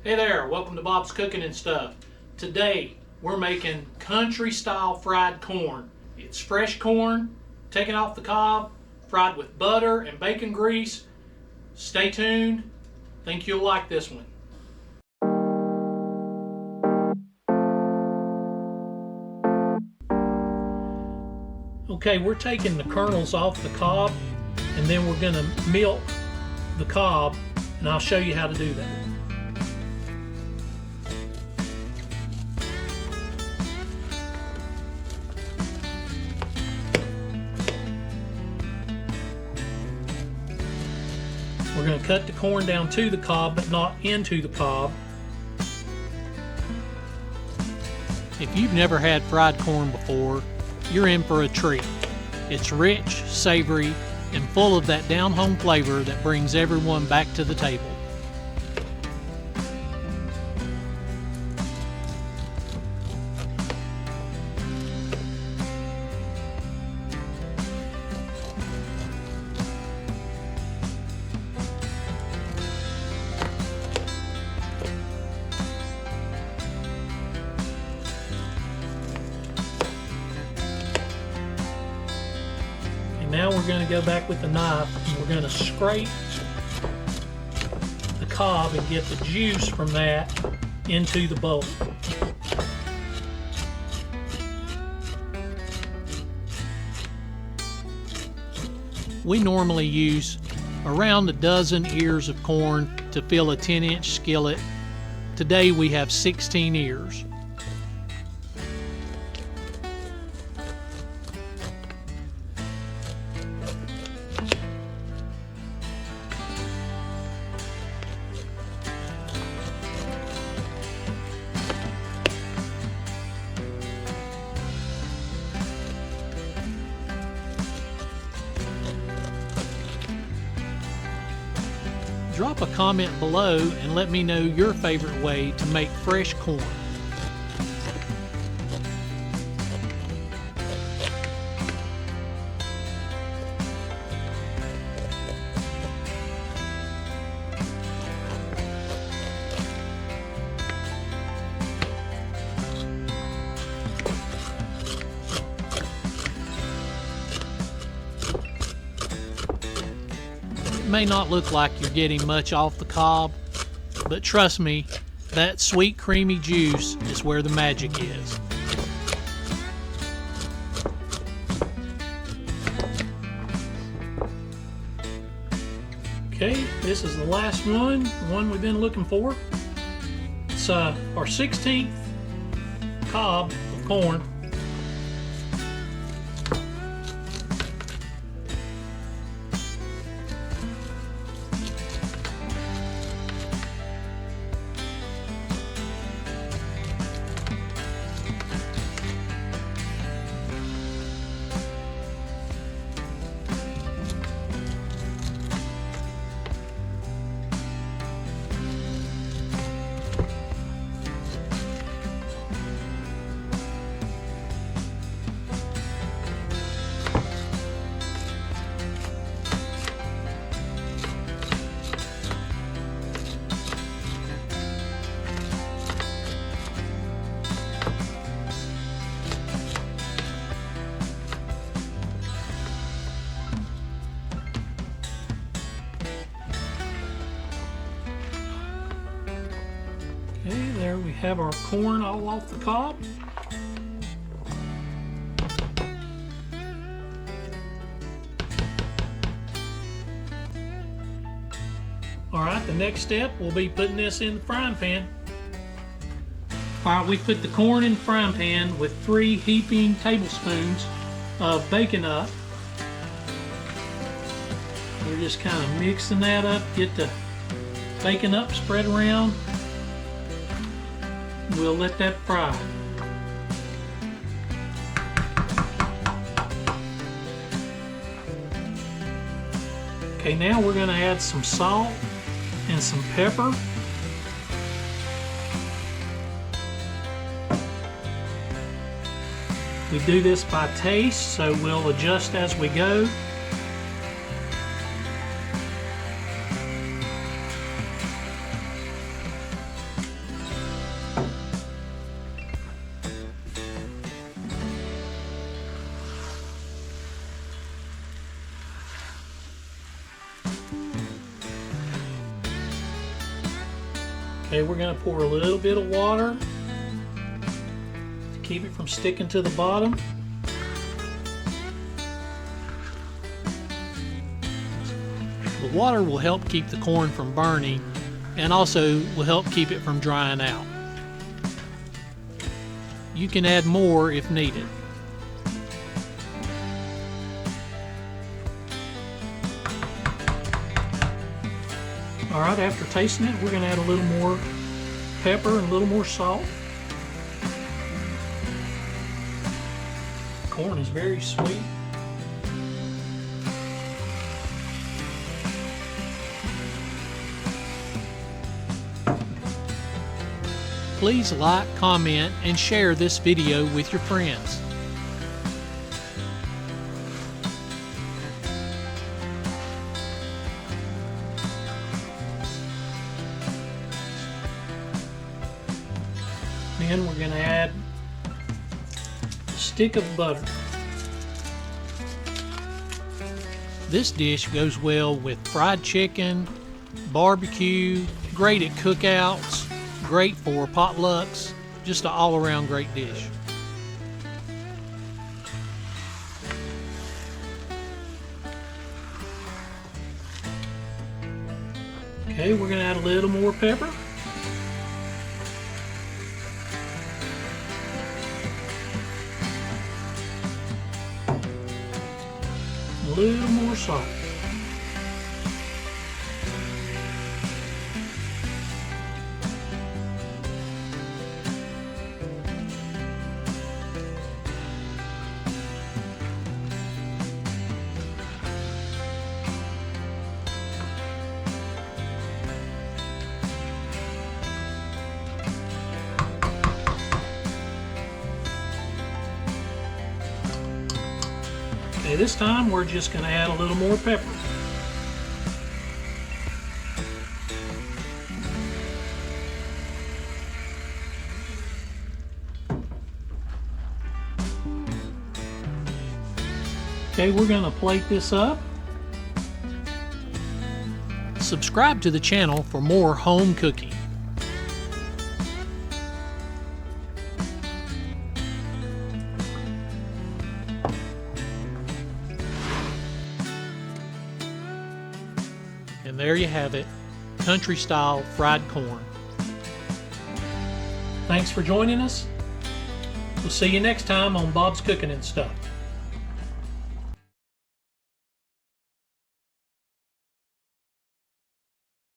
Hey there, welcome to Bob's Cooking and Stuff. Today we're making country style fried corn. It's fresh corn, taken off the cob, fried with butter and bacon grease. Stay tuned, think you'll like this one. Okay, we're taking the kernels off the cob and then we're going to milk the cob, and I'll show you how to do that. We're going to cut the corn down to the cob but not into the cob. If you've never had fried corn before, you're in for a treat. It's rich, savory, and full of that down-home flavor that brings everyone back to the table. Now we're going to go back with the knife and we're going to scrape the cob and get the juice from that into the bowl. We normally use around a dozen ears of corn to fill a 10-inch skillet. Today we have 16 ears. Drop a comment below and let me know your favorite way to make fresh corn. It may not look like you're getting much off the cob, but trust me, that sweet creamy juice is where the magic is. Okay, this is the last one, the one we've been looking for. It's our 16th cob of corn. Okay, there we have our corn all off the cob. Alright, the next step will be putting this in the frying pan. Alright, we put the corn in the frying pan with 3 heaping tablespoons of bacon up. We're just kind of mixing that up, get the bacon up, spread around. We'll let that fry. Okay, now we're going to add some salt and some pepper. We do this by taste, so we'll adjust as we go. Okay, we're going to pour a little bit of water to keep it from sticking to the bottom. The water will help keep the corn from burning and also will help keep it from drying out. You can add more if needed. Alright, after tasting it, we're going to add a little more pepper and a little more salt. Corn is very sweet. Please like, comment, and share this video with your friends. Then we're going to add a stick of butter. This dish goes well with fried chicken, barbecue, great at cookouts, great for potlucks, just an all-around great dish. Okay, we're going to add a little more pepper. A little more salt. Okay, this time we're just going to add a little more pepper. Okay, we're going to plate this up. Subscribe to the channel for more home cooking. And there you have it, country style fried corn. Thanks for joining us. We'll see you next time on Bob's Cooking and Stuff.